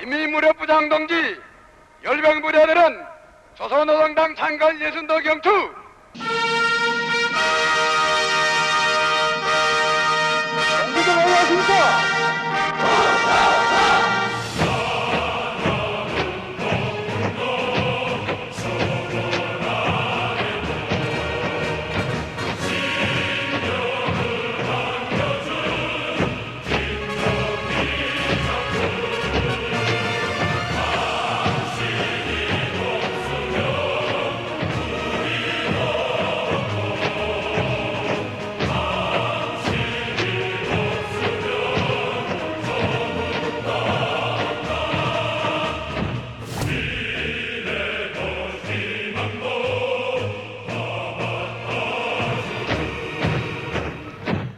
김미무렵부장 동지, 열병부대들은 조선노동당 창건 예순도 경투. 동지들 안녕하십니까?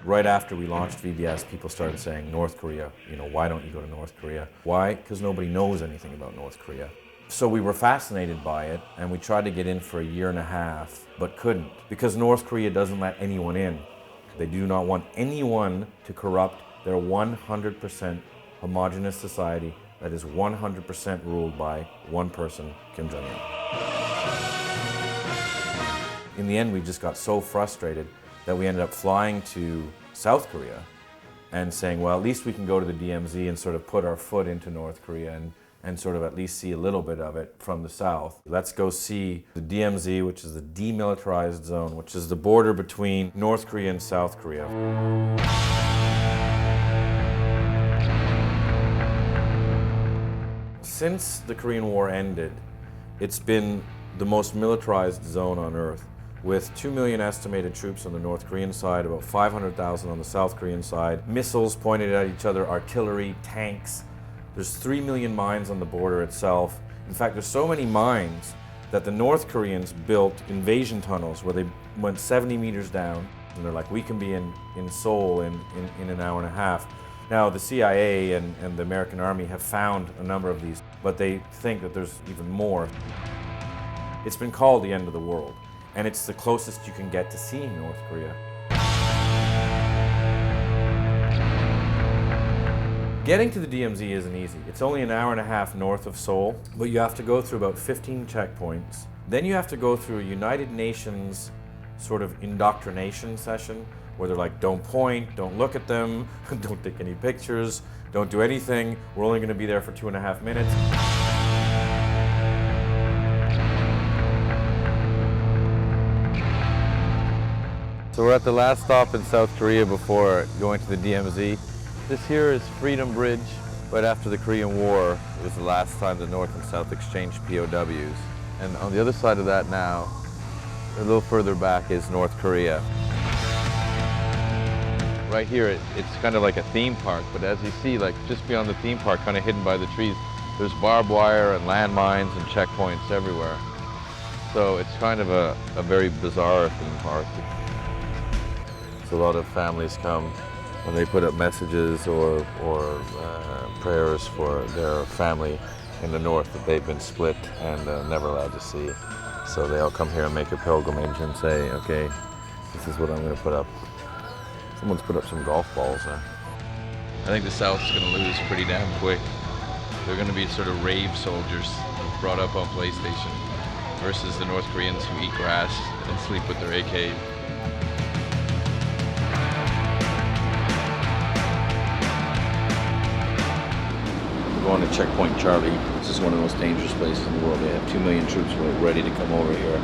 Right after we launched VBS, people started saying, North Korea, why don't you go to North Korea? Why? Because nobody knows anything about North Korea. So we were fascinated by it, and we tried to get in for a year and a half, but couldn't, because North Korea doesn't let anyone in. They do not want anyone to corrupt their 100% homogenous society that is 100% ruled by one person, Kim Jong-un. In the end, we just got so frustrated that we ended up flying to South Korea and saying, well, at least we can go to the DMZ and sort of put our foot into North Korea and sort of at least see a little bit of it from the south. Let's go see the DMZ, which is the demilitarized zone, which is the border between North Korea and South Korea. Since the Korean War ended, it's been the most militarized zone on Earth, with 2 million estimated troops on the North Korean side, about 500,000 on the South Korean side, missiles pointed at each other, artillery, tanks. There's 3 million mines on the border itself. In fact, there's so many mines that the North Koreans built invasion tunnels where they went 70 meters down, and they're like, we can be in Seoul in an hour and a half. Now, the CIA and the American Army have found a number of these, but they think that there's even more. It's been called the end of the world. And it's the closest you can get to seeing North Korea. Getting to the DMZ isn't easy. It's only an hour and a half north of Seoul, but you have to go through about 15 checkpoints. Then you have to go through a United Nations sort of indoctrination session where they're like, don't point, don't look at them, don't take any pictures, don't do anything. We're only going to be there for 2.5 minutes. So we're at the last stop in South Korea before going to the DMZ. This here is Freedom Bridge. Right after the Korean War, it was the last time the North and South exchanged POWs. And on the other side of that now, a little further back, is North Korea. Right here, it's kind of like a theme park, but as you see, like just beyond the theme park, kind of hidden by the trees, there's barbed wire and landmines and checkpoints everywhere. So it's kind of a very bizarre theme park. So a lot of families come when they put up messages or prayers for their family in the north that they've been split and never allowed to see. So they all come here and make a pilgrimage and say, okay, this is what I'm going to put up. Someone's put up some golf balls there. I think the South's going to lose pretty damn quick. They're going to be sort of rave soldiers brought up on PlayStation versus the North Koreans who eat grass and sleep with their AK. Going to Checkpoint Charlie. This is one of the most dangerous places in the world. They have 2 million troops ready to come over here.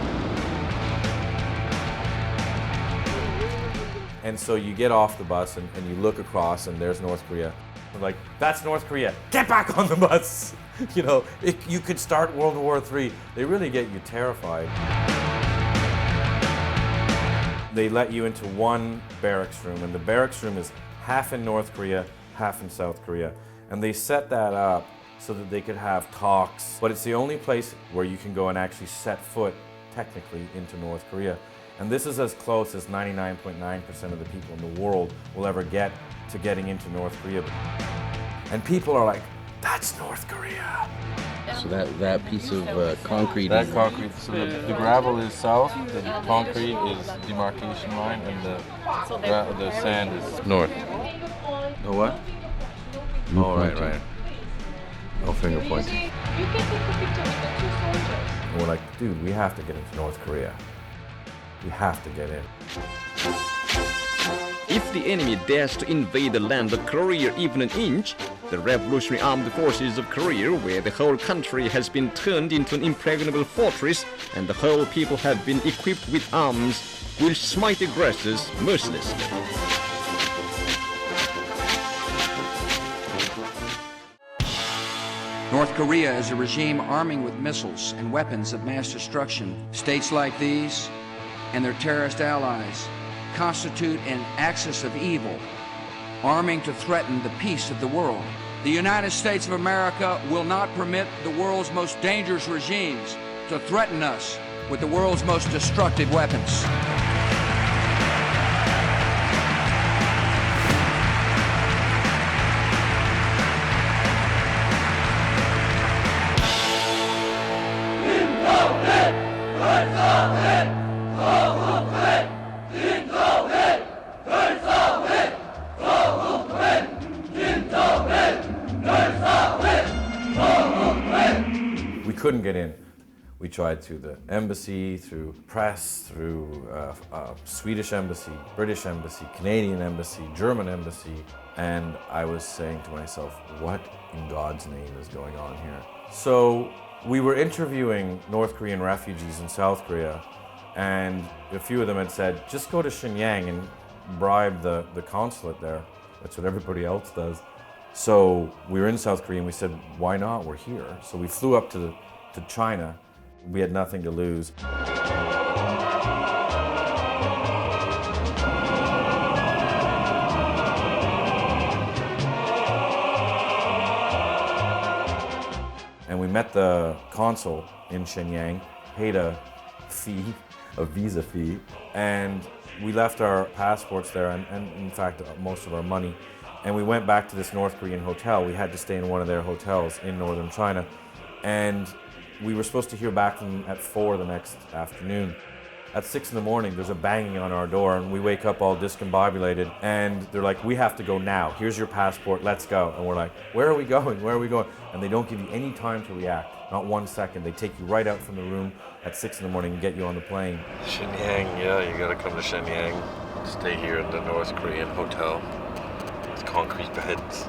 And so you get off the bus and you look across and there's North Korea. We're like, that's North Korea, get back on the bus! You could start World War III. They really get you terrified. They let you into one barracks room, and the barracks room is half in North Korea, half in South Korea. And they set that up so that they could have talks, but it's the only place where you can go and actually set foot, technically, into North Korea. And this is as close as 99.9% of the people in the world will ever get to getting into North Korea. And people are like, that's North Korea. So that piece of concrete. That concrete, so the gravel is south, the concrete is demarcation line, and the sand is north. The what? Oh, right. No finger You pointing. see, you can take a picture with the two soldiers. And we're like, dude, we have to get into North Korea. We have to get in. If the enemy dares to invade the land of Korea even an inch, the Revolutionary Armed Forces of Korea, where the whole country has been turned into an impregnable fortress and the whole people have been equipped with arms, will smite aggressors mercilessly. North Korea is a regime arming with missiles and weapons of mass destruction. States like these and their terrorist allies constitute an axis of evil, arming to threaten the peace of the world. The United States of America will not permit the world's most dangerous regimes to threaten us with the world's most destructive weapons. We couldn't get in. We tried through the embassy, through press, through Swedish embassy, British embassy, Canadian embassy, German embassy, and I was saying to myself, what in God's name is going on here? So we were interviewing North Korean refugees in South Korea, and a few of them had said, just go to Shenyang and bribe the consulate there. That's what everybody else does. So we were in South Korea and we said, why not? We're here. So we flew up to China. We had nothing to lose. And we met the consul in Shenyang, paid a fee, a visa fee, and we left our passports there and in fact most of our money. And we went back to this North Korean hotel. We had to stay in one of their hotels in northern China. And we were supposed to hear back from them at 4 the next afternoon. At 6 in the morning, there's a banging on our door and we wake up all discombobulated and they're like, we have to go now. Here's your passport, let's go. And we're like, where are we going? Where are we going? And they don't give you any time to react, not 1 second. They take you right out from the room at 6 in the morning and get you on the plane. Shenyang, yeah, you gotta come to Shenyang. Stay here in the North Korean hotel with concrete beds.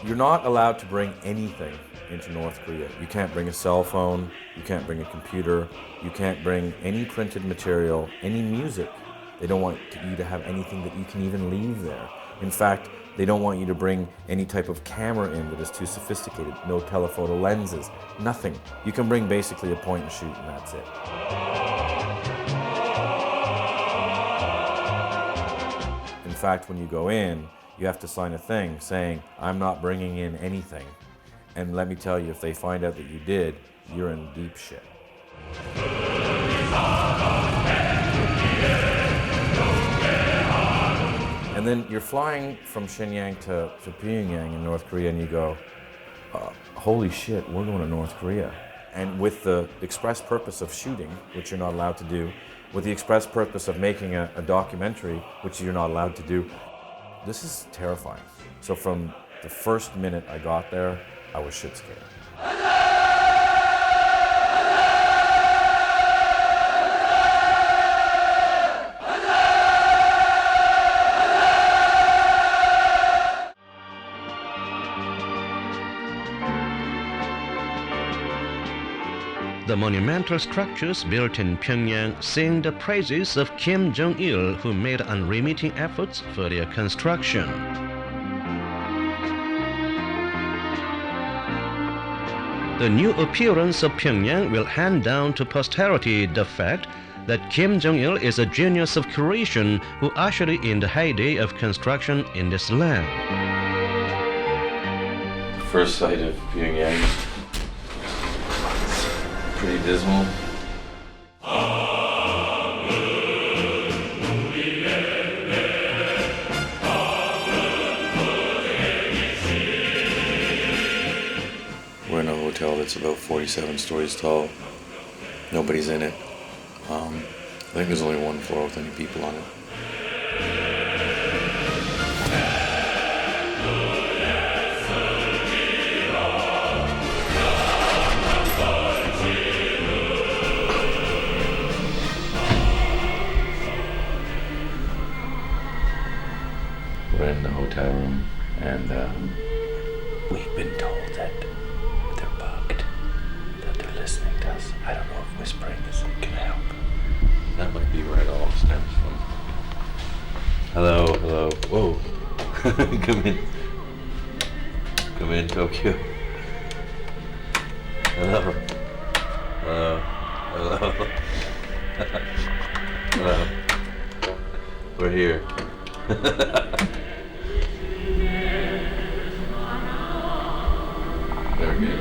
You're not allowed to bring anything into North Korea. You can't bring a cell phone, you can't bring a computer, you can't bring any printed material, any music. They don't want you to have anything that you can even leave there. In fact, they don't want you to bring any type of camera in that is too sophisticated. No telephoto lenses, nothing. You can bring basically a point and shoot and that's it. In fact, when you go in, you have to sign a thing saying, I'm not bringing in anything. And let me tell you, if they find out that you did, you're in deep shit. And then you're flying from Shenyang to Pyongyang in North Korea and you go, holy shit, we're going to North Korea. And with the express purpose of shooting, which you're not allowed to do, with the express purpose of making a documentary, which you're not allowed to do, this is terrifying. So from the first minute I got there, I was shit scared. The monumental structures built in Pyongyang sing the praises of Kim Jong-il, who made unremitting efforts for their construction. The new appearance of Pyongyang will hand down to posterity the fact that Kim Jong-il is a genius of creation who ushered in the heyday of construction in this land. First sight of Pyongyang. Pretty dismal. We're in a hotel that's about 47 stories tall. Nobody's in it. think there's only one floor with any people on it. We're in the hotel room, and we've been told that they're bugged, that they're listening to us. I don't know if whispering is gonna help. That might be where it all stems from. Hello, hello. Whoa. Come in. Come in, Tokyo. Hello. Hello. Hello. Hello. We're here. Very good.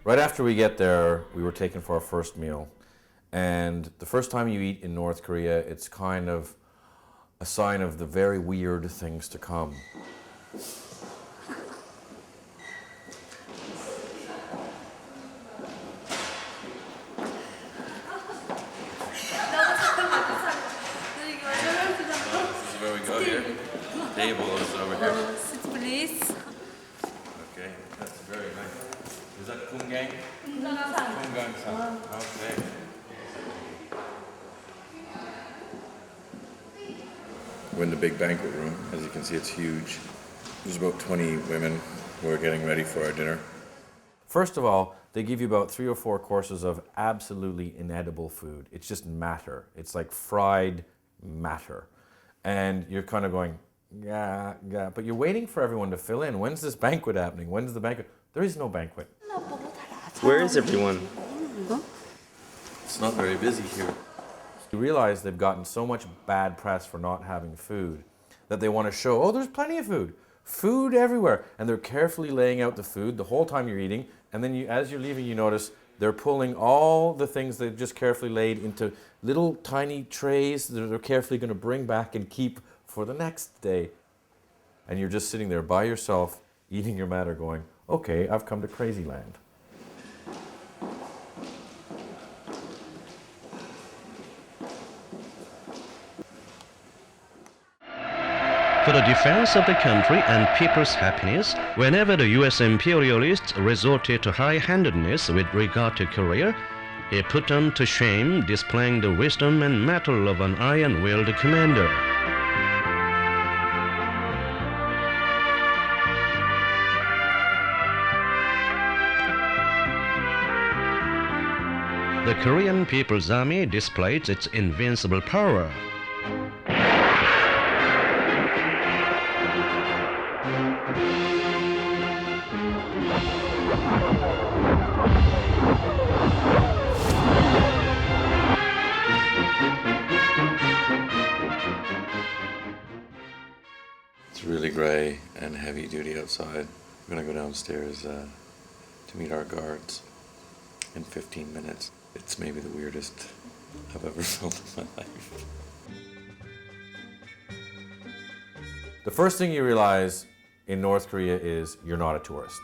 Right after we get there, we were taken for our first meal. And the first time you eat in North Korea, it's kind of a sign of the very weird things to come. This is where we go here. Table is over here. Sit please. Okay, that's very nice. Is that kumgang? Kumgang-san. Okay. We're in the big banquet room. As you can see, it's huge. There's about 20 women who are getting ready for our dinner. First of all, they give you about 3 or 4 courses of absolutely inedible food. It's just matter. It's like fried matter. And you're kind of going, yeah, yeah. But you're waiting for everyone to fill in. When's this banquet happening? When's the banquet? There is no banquet. Where is everyone? It's not very busy here. You realize they've gotten so much bad press for not having food that they want to show, oh, there's plenty of food. Food everywhere. And they're carefully laying out the food the whole time you're eating. And then as you're leaving, you notice they're pulling all the things they've just carefully laid into little tiny trays that they're carefully going to bring back and keep for the next day. And you're just sitting there by yourself, eating your matter, going, okay, I've come to crazy land. For the defense of the country and people's happiness, whenever the US imperialists resorted to high-handedness with regard to Korea, he put them to shame, displaying the wisdom and mettle of an iron-willed commander. The Korean People's Army displayed its invincible power. It's really gray and heavy duty outside. We're gonna go downstairs to meet our guards in 15 minutes. It's maybe the weirdest I've ever felt in my life. The first thing you realize in North Korea is you're not a tourist.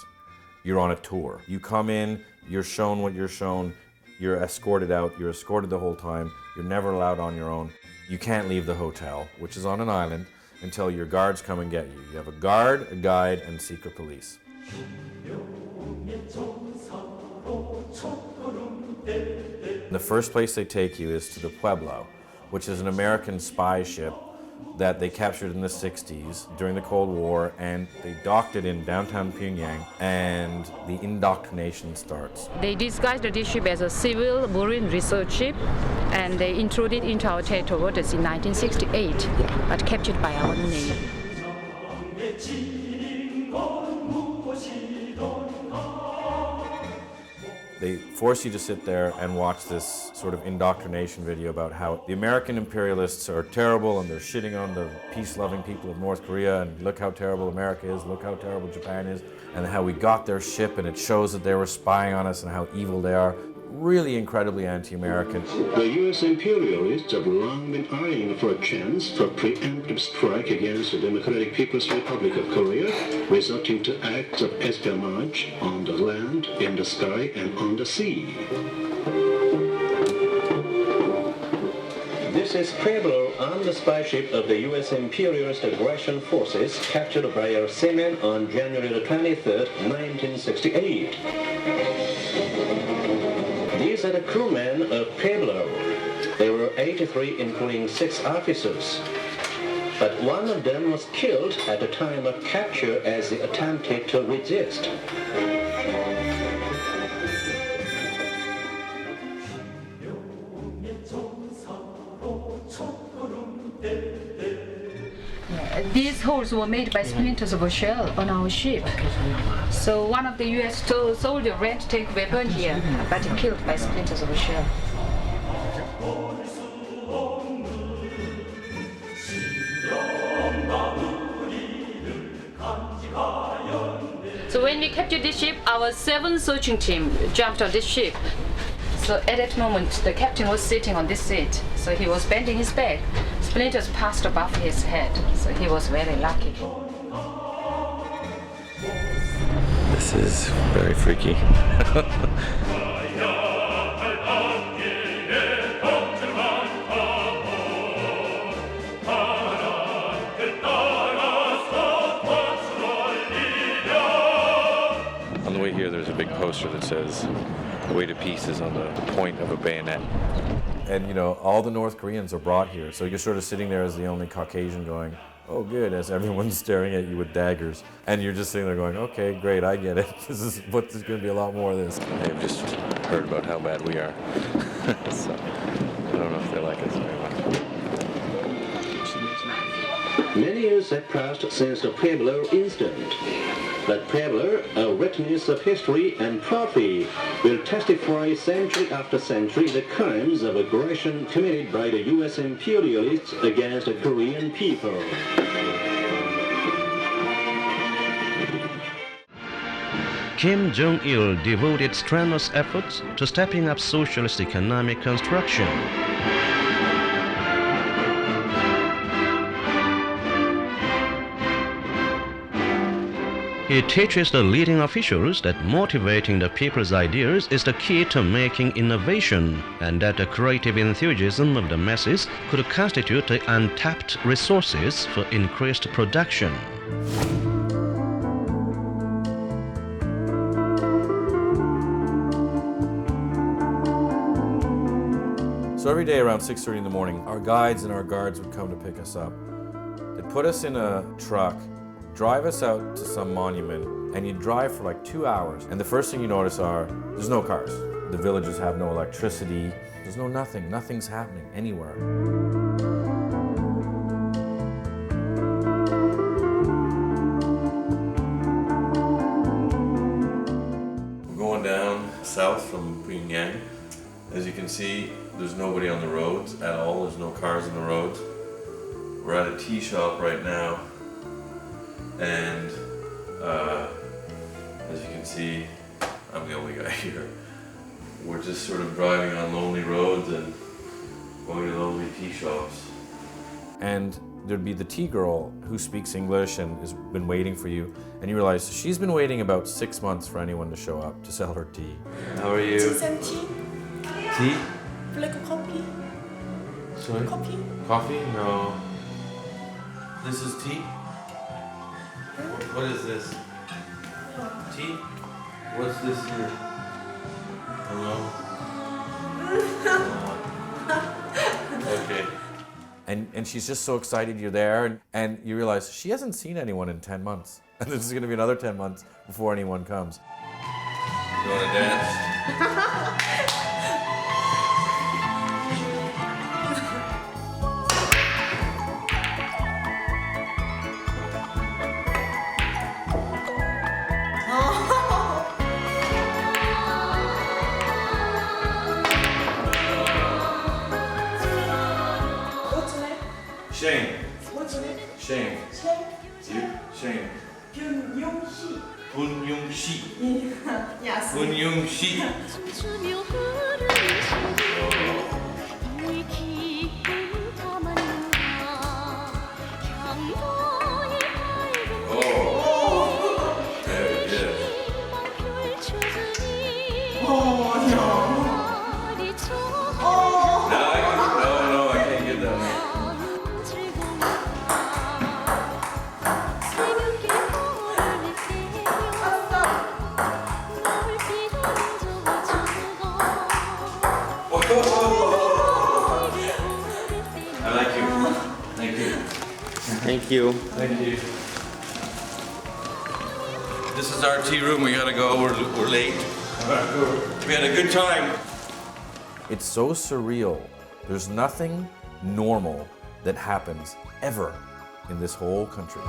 You're on a tour. You come in, you're shown what you're shown, you're escorted out, you're escorted the whole time, you're never allowed on your own. You can't leave the hotel, which is on an island, until your guards come and get you. You have a guard, a guide, and secret police. The first place they take you is to the Pueblo, which is an American spy ship that they captured in the 60s during the Cold War, and they docked it in downtown Pyongyang, and the indoctrination starts. They disguised the ship as a civil marine research ship, and they intruded into our territorial waters in 1968, but captured by our Navy. They force you to sit there and watch this sort of indoctrination video about how the American imperialists are terrible and they're shitting on the peace-loving people of North Korea, and look how terrible America is, look how terrible Japan is, and how we got their ship and it shows that they were spying on us and how evil they are. really incredibly anti-American. The U.S. imperialists have long been eyeing for a chance for preemptive strike against the Democratic People's Republic of Korea, resulting to acts of espionage on the land, in the sky, and on the sea. This is Pueblo on the spy ship of the U.S. imperialist aggression forces captured by our seamen on January the 23rd, 1968. These are the crewmen of Pueblo. There were 83, including 6 officers. But one of them was killed at the time of capture as he attempted to resist. These holes were made by splinters of a shell on our ship. So one of the U.S. soldiers ran to take weapon here, but he killed by splinters of a shell. So when we captured this ship, our 7 searching team jumped on this ship. So at that moment, the captain was sitting on this seat. So he was bending his back. Splinters passed above his head. So he was very lucky. This is very freaky. On the way here, there's a big poster that says, "Way to pieces" on the point of a bayonet. And you know, all the North Koreans are brought here. So you're sort of sitting there as the only Caucasian going, oh good, as everyone's staring at you with daggers. And you're just sitting there going, okay, great, I get it. There's going to be a lot more of this. They've just heard about how bad we are. So I don't know if they like us very much. Many years have passed since the Pueblo incident. But Pueblo, a witness of history and prophecy, will testify century after century the crimes of aggression committed by the U.S. imperialists against the Korean people. Kim Jong-il devoted strenuous efforts to stepping up socialist economic construction. He teaches the leading officials that motivating the people's ideas is the key to making innovation, and that the creative enthusiasm of the masses could constitute the untapped resources for increased production. So every day around 6:30 in the morning, our guides and our guards would come to pick us up. They'd put us in a truck, drive us out to some monument, and you drive for like 2 hours. And the first thing you notice there's no cars. The villages have no electricity. There's nothing. Nothing's happening anywhere. We're going down south from Pyongyang. As you can see, there's nobody on the roads at all. There's no cars on the roads. We're at a tea shop right now. And as you can see, I'm the only guy here. We're just sort of driving on lonely roads and going to lonely tea shops. And there'd be the tea girl who speaks English and has been waiting for you. And you realize she's been waiting about 6 months for anyone to show up to sell her tea. How are you? Some tea? Tea? Like a coffee? Sorry? Coffee? Coffee? No. This is tea? What is this? Tea? What's this here? Hello? Okay. And she's just so excited you're there, and you realize she hasn't seen anyone in 10 months. And this is going to be another 10 months before anyone comes. You want to dance? Shane. What's your name? Shane. Shane? You? Shane. Byung-Yong-Hee. Byung-Yong 은융식. 은융식. I like you. Thank you. Thank you. Thank you. This is our tea room. We gotta go. We're late. We had a good time. It's so surreal. There's nothing normal that happens ever in this whole country.